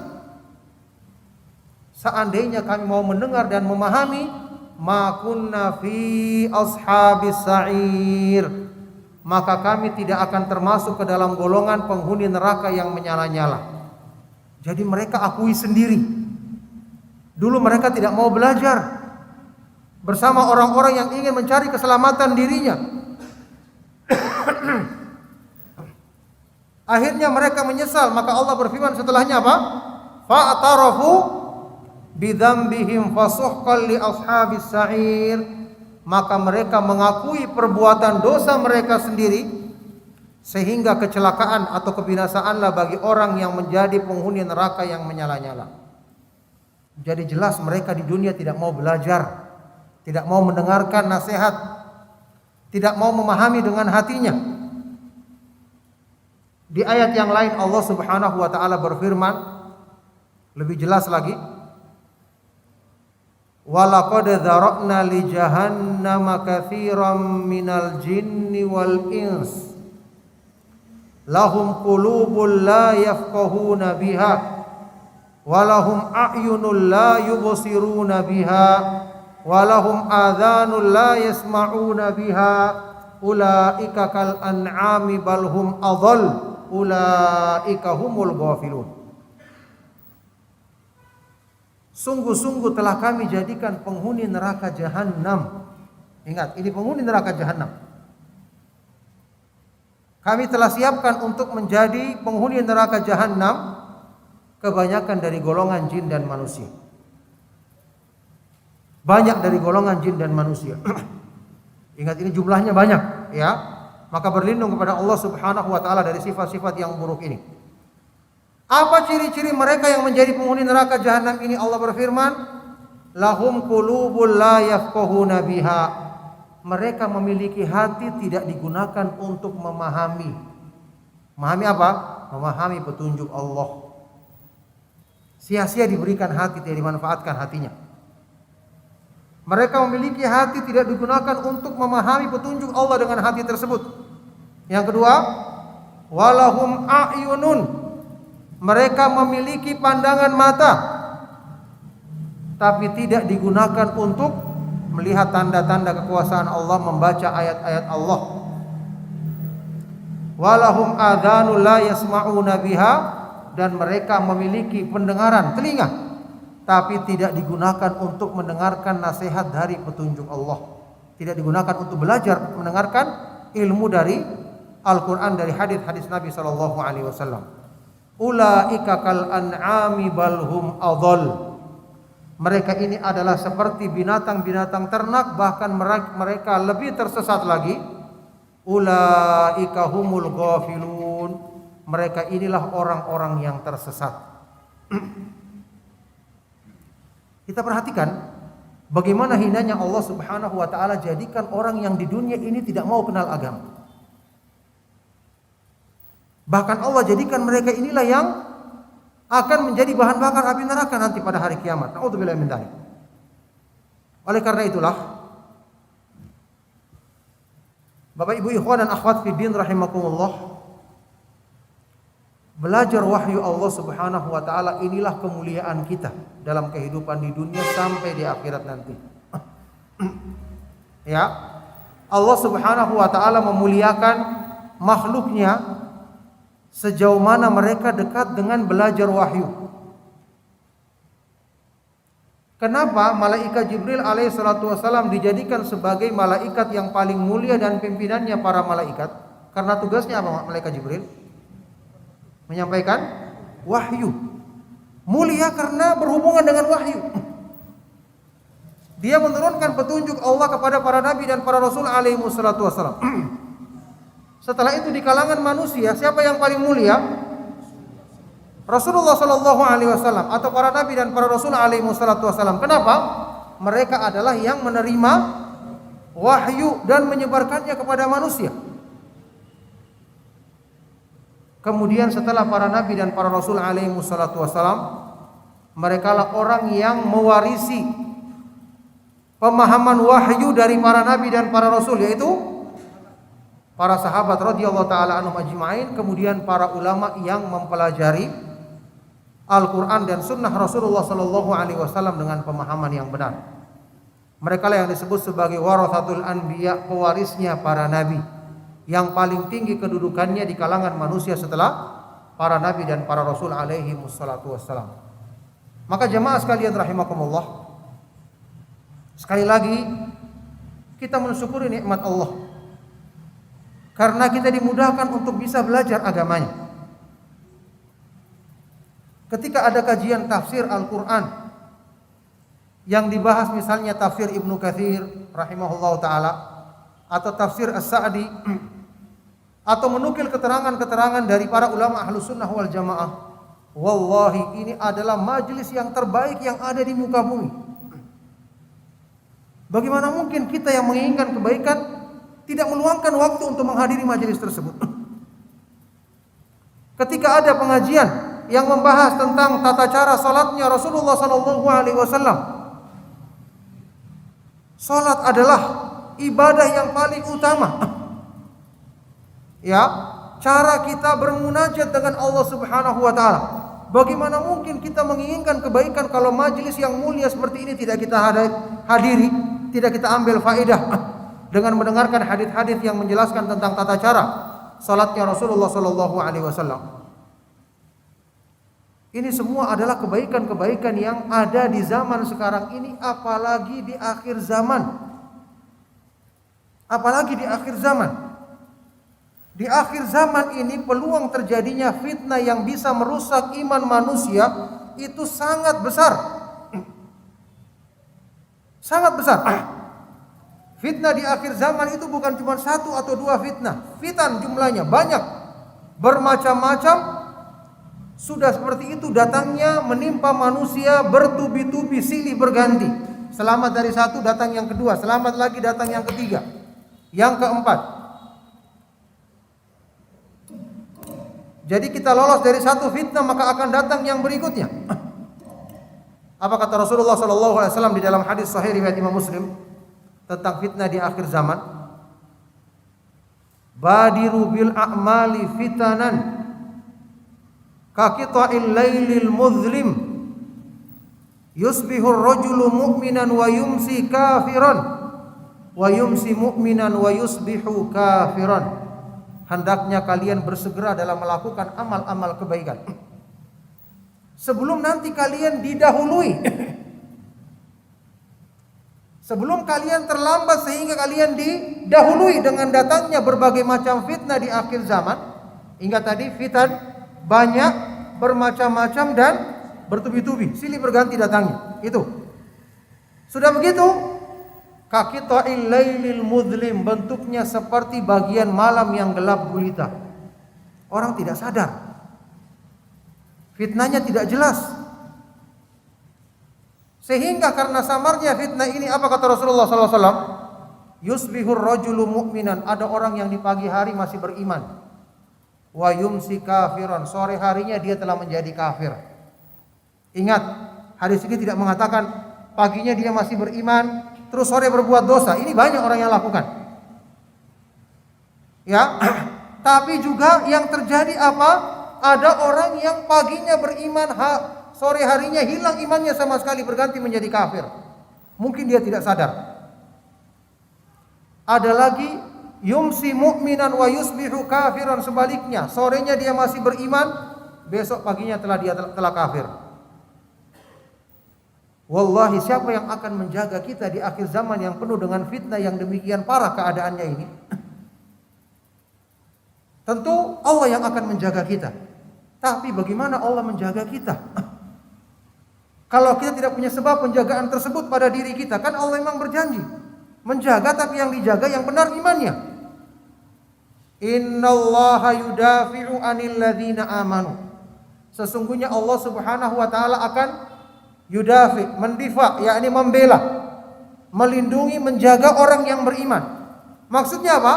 Seandainya kami mau mendengar dan memahami, ma kunna fi ashabis sa'ir, maka kami tidak akan termasuk ke dalam golongan penghuni neraka yang menyala-nyala. Jadi mereka akui sendiri, dulu mereka tidak mau belajar bersama orang-orang yang ingin mencari keselamatan dirinya. Akhirnya mereka menyesal, maka Allah berfirman setelahnya apa? Fa'tarafu bidzambihim fasuhqan li ashabis sa'ir, maka mereka mengakui perbuatan dosa mereka sendiri, sehingga kecelakaan atau kebinasaanlah bagi orang yang menjadi penghuni neraka yang menyala-nyala. Jadi jelas mereka di dunia tidak mau belajar, tidak mau mendengarkan nasihat, tidak mau memahami dengan hatinya. Di ayat yang lain Allah Subhanahu wa taala berfirman lebih jelas lagi, walaqad dzara'na li jahannama katsiran minal jinni wal ins lahum qulubun la yafqahuna biha wa lahum a'yunun la yubsiruna biha wa lahum adhanun la yasma'una biha ulaika kal an'ami bal hum adall ulaika humul ghafilun. Sungguh-sungguh telah kami jadikan penghuni neraka jahanam. Ingat, ini penghuni neraka jahanam. Kami telah siapkan untuk menjadi penghuni neraka jahanam kebanyakan dari golongan jin dan manusia. Banyak dari golongan jin dan manusia. Ingat, ini jumlahnya banyak, ya. Maka berlindung kepada Allah Subhanahu wa taala dari sifat-sifat yang buruk ini. Apa ciri-ciri mereka yang menjadi penghuni neraka jahanam ini? Allah berfirman, lahum qulubul la yafqahuna biha. Mereka memiliki hati tidak digunakan untuk memahami. Memahami apa? Memahami petunjuk Allah. Sia-sia diberikan hati, tidak dimanfaatkan hatinya. Mereka memiliki hati tidak digunakan untuk memahami petunjuk Allah dengan hati tersebut. Yang kedua, walahum a'yunun. Mereka memiliki pandangan mata, tapi tidak digunakan untuk melihat tanda-tanda kekuasaan Allah, membaca ayat-ayat Allah. Walahum adhanul la yasma'una biha, dan mereka memiliki pendengaran telinga, tapi tidak digunakan untuk mendengarkan nasihat dari petunjuk Allah. Tidak digunakan untuk belajar, mendengarkan ilmu dari Al-Quran, dari hadis-hadis Nabi SAW. Ulaika kal an'ami balhum adall. Mereka ini adalah seperti binatang-binatang ternak, bahkan mereka lebih tersesat lagi. Ulaika humul ghafilun. Mereka inilah orang-orang yang tersesat. Kita perhatikan bagaimana hinanya Allah Subhanahu wa taala jadikan orang yang di dunia ini tidak mau kenal agama. Bahkan Allah jadikan mereka inilah yang akan menjadi bahan bakar api neraka nanti pada hari kiamat. Na'udzubillahi min dzalik. Oleh karena itulah, Bapak Ibu ikhwan dan akhwat fiddin rahimakumullah, belajar wahyu Allah Subhanahu wa taala inilah kemuliaan kita dalam kehidupan di dunia sampai di akhirat nanti. Ya. Allah Subhanahu wa taala memuliakan makhluknya sejauh mana mereka dekat dengan belajar wahyu. Kenapa malaikat Jibril alaihi salatu wasallam dijadikan sebagai malaikat yang paling mulia dan pimpinannya para malaikat? Karena tugasnya apa malaikat Jibril? Menyampaikan wahyu. Mulia karena berhubungan dengan wahyu. Dia menurunkan petunjuk Allah kepada para nabi dan para rasul alaihi wassalatu wassalam. Setelah itu di kalangan manusia siapa yang paling mulia? Rasulullah sallallahu alaihi wasallam atau para nabi dan para rasul alaihi wassalatu wassalam. Kenapa? Mereka adalah yang menerima wahyu dan menyebarkannya kepada manusia. Kemudian setelah para nabi dan para rasul alaihi wassalatu wassalam, merekalah orang yang mewarisi pemahaman wahyu dari para nabi dan para rasul, yaitu para sahabat radhiyallahu taala anhum ajma'in, kemudian para ulama yang mempelajari Al-Qur'an dan sunnah Rasulullah sallallahu alaihi wasallam dengan pemahaman yang benar. Mereka lah yang disebut sebagai warathatul anbiya, pewarisnya para nabi, yang paling tinggi kedudukannya di kalangan manusia setelah para nabi dan para rasul alaihi wassalatu wassalam. Maka jemaah sekalian rahimakumullah, sekali lagi kita mensyukuri nikmat Allah karena kita dimudahkan untuk bisa belajar agamanya. Ketika ada kajian tafsir Al-Qur'an yang dibahas misalnya tafsir Ibnu Katsir rahimahullah taala atau tafsir As-Sa'di atau menukil keterangan-keterangan dari para ulama Ahlus Sunnah wal Jamaah, wallahi ini adalah majelis yang terbaik yang ada di muka bumi. Bagaimana mungkin kita yang menginginkan kebaikan tidak meluangkan waktu untuk menghadiri majelis tersebut? Ketika ada pengajian yang membahas tentang tata cara salatnya Rasulullah sallallahu alaihi wasallam, salat adalah ibadah yang paling utama. Ya, cara kita bermunajat dengan Allah Subhanahu wa taala. Bagaimana mungkin kita menginginkan kebaikan kalau majelis yang mulia seperti ini tidak kita hadiri, tidak kita ambil faedah dengan mendengarkan hadis-hadis yang menjelaskan tentang tata cara salatnya Rasulullah sallallahu alaihi wasallam. Ini semua adalah kebaikan-kebaikan yang ada di zaman sekarang ini, apalagi di akhir zaman. Apalagi di akhir zaman. Di akhir zaman ini peluang terjadinya fitnah yang bisa merusak iman manusia itu sangat besar. Sangat besar. Fitnah di akhir zaman itu bukan cuma satu atau dua fitnah. Fitan jumlahnya banyak, bermacam-macam. Sudah seperti itu datangnya menimpa manusia bertubi-tubi, silih berganti. Selamat dari satu datang yang kedua, selamat lagi datang yang ketiga, yang keempat. Jadi kita lolos dari satu fitnah maka akan datang yang berikutnya. Apa kata Rasulullah sallallahu alaihi wasallam di dalam hadis sahih riwayat Imam Muslim tentang fitnah di akhir zaman? Badiru bil a'mali fitanan kaqita'il lailil muzlim yusbihu ar-rajulu mu'minan wa yumsi kafiran wa yumsi mu'minan wa yusbihu kafiran. Hendaknya kalian bersegera dalam melakukan amal-amal kebaikan sebelum nanti kalian didahului, sebelum kalian terlambat sehingga kalian didahului dengan datangnya berbagai macam fitnah di akhir zaman. Ingat tadi fitan banyak, bermacam-macam dan bertubi-tubi, silih berganti datangnya. Itu. Sudah begitu, kaqita'il lailil muzlim, bentuknya seperti bagian malam yang gelap gulita. Orang tidak sadar. Fitnahnya tidak jelas. Sehingga karena samarnya fitnah ini, apa kata Rasulullah sallallahu alaihi wasallam? Yusbihur rajulu mu'minan, ada orang yang di pagi hari masih beriman. wa yumsi kafiran, sore harinya dia telah menjadi kafir. Ingat, hadis ini tidak mengatakan paginya dia masih beriman, terus sore berbuat dosa. Ini banyak orang yang lakukan. Ya, tapi juga yang terjadi apa? Ada orang yang paginya beriman, sore harinya hilang imannya sama sekali, berganti menjadi kafir. Mungkin dia tidak sadar. Ada lagi yumsi mu'minan wa yusbihu kafiran, sebaliknya, sorenya dia masih beriman, besok paginya telah kafir. Wallahi, siapa yang akan menjaga kita di akhir zaman yang penuh dengan fitnah yang demikian parah keadaannya ini? Tentu Allah yang akan menjaga kita. Tapi bagaimana Allah menjaga kita? Kalau kita tidak punya sebab penjagaan tersebut pada diri kita, kan Allah memang berjanji menjaga, tapi yang dijaga yang benar imannya. Innallaha yudafi'u 'anil ladzina amanu. Sesungguhnya Allah Subhanahu wa taala akan yudafi, mendifa, yakni membela, melindungi, menjaga orang yang beriman. Maksudnya apa?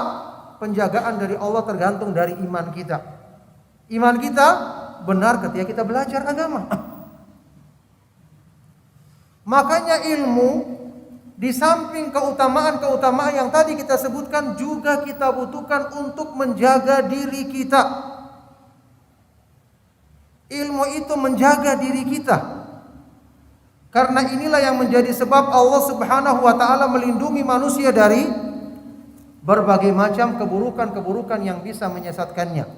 Penjagaan dari Allah tergantung dari iman kita. Iman kita benar ketika kita belajar agama. Makanya ilmu, di samping keutamaan-keutamaan yang tadi kita sebutkan, juga kita butuhkan untuk menjaga diri kita. Ilmu itu menjaga diri kita. Karena inilah yang menjadi sebab Allah Subhanahu wa taala melindungi manusia dari berbagai macam keburukan-keburukan yang bisa menyesatkannya.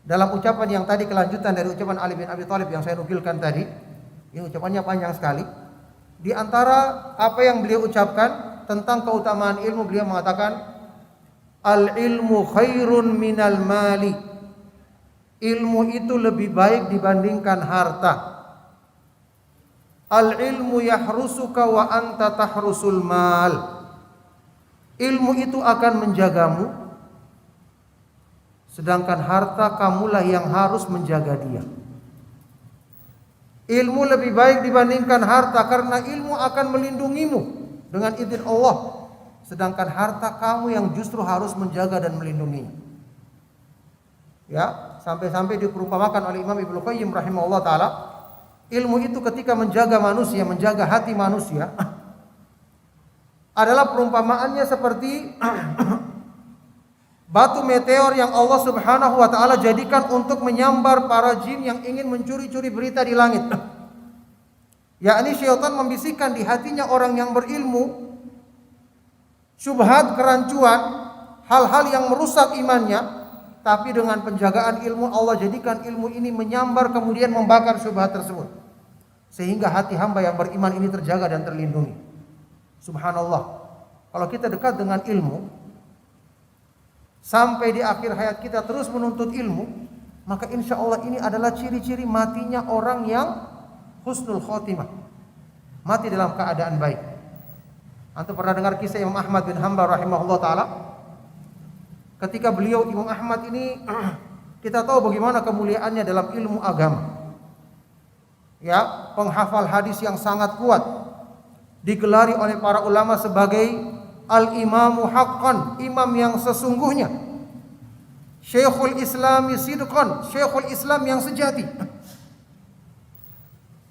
Dalam ucapan yang tadi, kelanjutan dari ucapan Ali bin Abi Thalib yang saya nukilkan tadi, ini ucapannya panjang sekali. Di antara apa yang beliau ucapkan tentang keutamaan ilmu, beliau mengatakan, al-ilmu khairun minal mali. Ilmu itu lebih baik dibandingkan harta. Al-ilmu yahrusuka wa anta tahrusul mal. Ilmu itu akan menjagamu, sedangkan harta kamulah yang harus menjaga dia. Ilmu lebih baik dibandingkan harta karena ilmu akan melindungimu dengan izin Allah, sedangkan harta kamu yang justru harus menjaga dan melindunginya. Ya, sampai-sampai diperumpamakan oleh Imam Ibnu Qayyim rahimahullah taala, ilmu itu ketika menjaga manusia, menjaga hati manusia, adalah perumpamaannya seperti batu meteor yang Allah Subhanahu wa taala jadikan untuk menyambar para jin yang ingin mencuri-curi berita di langit. Yakni syaitan membisikkan di hatinya orang yang berilmu syubhat, kerancuan, hal-hal yang merusak imannya, tapi dengan penjagaan ilmu Allah jadikan ilmu ini menyambar kemudian membakar syubhat tersebut, sehingga hati hamba yang beriman ini terjaga dan terlindungi. Subhanallah. Kalau kita dekat dengan ilmu sampai di akhir hayat kita terus menuntut ilmu, maka insya Allah ini adalah ciri-ciri matinya orang yang husnul khotimah, mati dalam keadaan baik. Antum pernah dengar kisah Imam Ahmad bin Hanbal rahimahullah ta'ala? Ketika beliau, Imam Ahmad ini, kita tahu bagaimana kemuliaannya dalam ilmu agama. Ya, penghafal hadis yang sangat kuat, digelari oleh para ulama sebagai al-imamu haqqan, imam yang sesungguhnya. Syekhul Islami sidqan, Syekhul Islam yang sejati.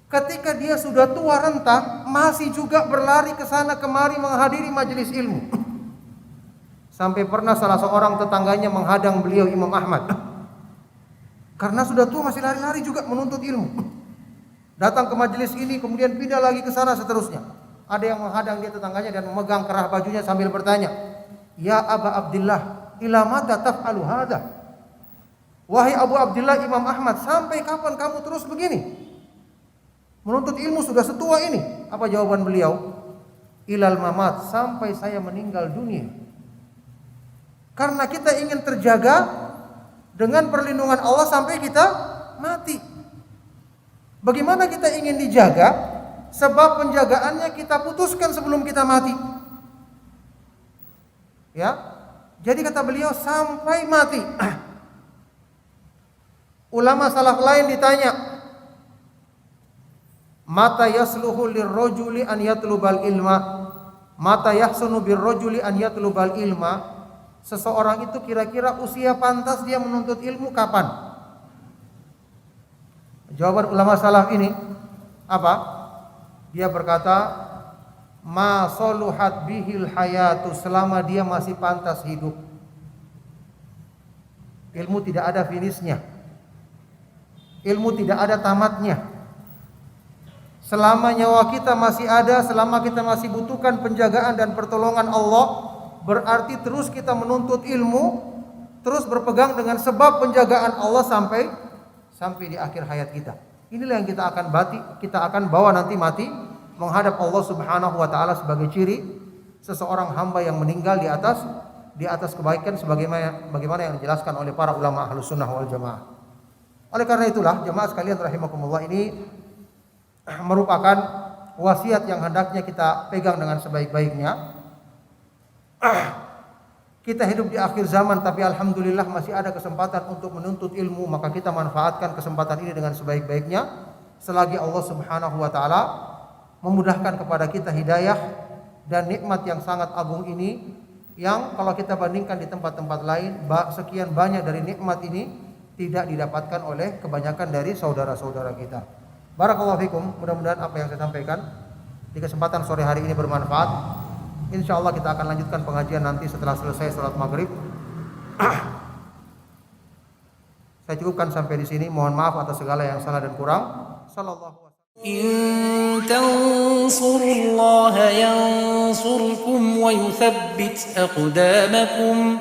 Ketika dia sudah tua renta, masih juga berlari ke sana kemari menghadiri majelis ilmu. Sampai pernah salah seorang tetangganya menghadang beliau Imam Ahmad. Karena sudah tua masih lari-lari juga menuntut ilmu. Datang ke majelis ini kemudian pindah lagi ke sana seterusnya. Ada yang menghadang dia tetangganya dan memegang kerah bajunya sambil bertanya, "Ya Aba Abdillah, ila mata taf'alu hadza?" Wahai Abu Abdillah, Imam Ahmad, sampai kapan kamu terus begini? Menuntut ilmu sudah setua ini. Apa jawaban beliau? Ilal mamat, sampai saya meninggal dunia. Karena kita ingin terjaga dengan perlindungan Allah sampai kita mati. Bagaimana kita ingin dijaga? Sebab penjagaannya kita putuskan sebelum kita mati. Ya. Jadi kata beliau sampai mati. Ulama salaf lain ditanya, mata yasluhu lirrajuli an yatlubal ilma, mata yahsunu birrajuli an yatlubal ilma, seseorang itu kira-kira usia pantas dia menuntut ilmu kapan? Jawaban ulama salaf ini apa? Dia berkata, ma soluhat bihil hayatu, selama dia masih pantas hidup. Ilmu tidak ada finishnya. Ilmu tidak ada tamatnya. Selama nyawa kita masih ada, selama kita masih butuhkan penjagaan dan pertolongan Allah, berarti terus kita menuntut ilmu, terus berpegang dengan sebab penjagaan Allah sampai di akhir hayat kita. Inilah yang kita akan bawa nanti mati menghadap Allah Subhanahu wa taala sebagai ciri seseorang hamba yang meninggal di atas kebaikan bagaimana yang dijelaskan oleh para ulama Ahlus Sunnah wal Jamaah. Oleh karena itulah jemaah sekalian rahimakumullah, ini merupakan wasiat yang hendaknya kita pegang dengan sebaik-baiknya. Kita hidup di akhir zaman, tapi alhamdulillah masih ada kesempatan untuk menuntut ilmu, maka kita manfaatkan kesempatan ini dengan sebaik-baiknya selagi Allah Subhanahu wa taala memudahkan kepada kita hidayah dan nikmat yang sangat agung ini, yang kalau kita bandingkan di tempat-tempat lain, sekian banyak dari nikmat ini tidak didapatkan oleh kebanyakan dari saudara-saudara kita. Barakallahu fikum, mudah-mudahan apa yang saya sampaikan di kesempatan sore hari ini bermanfaat. Insyaallah kita akan lanjutkan pengajian nanti setelah selesai salat maghrib. Saya cukupkan sampai di sini. Mohon maaf atas segala yang salah dan kurang. Sallallahu إن تنصروا الله ينصركم ويثبت أقدامكم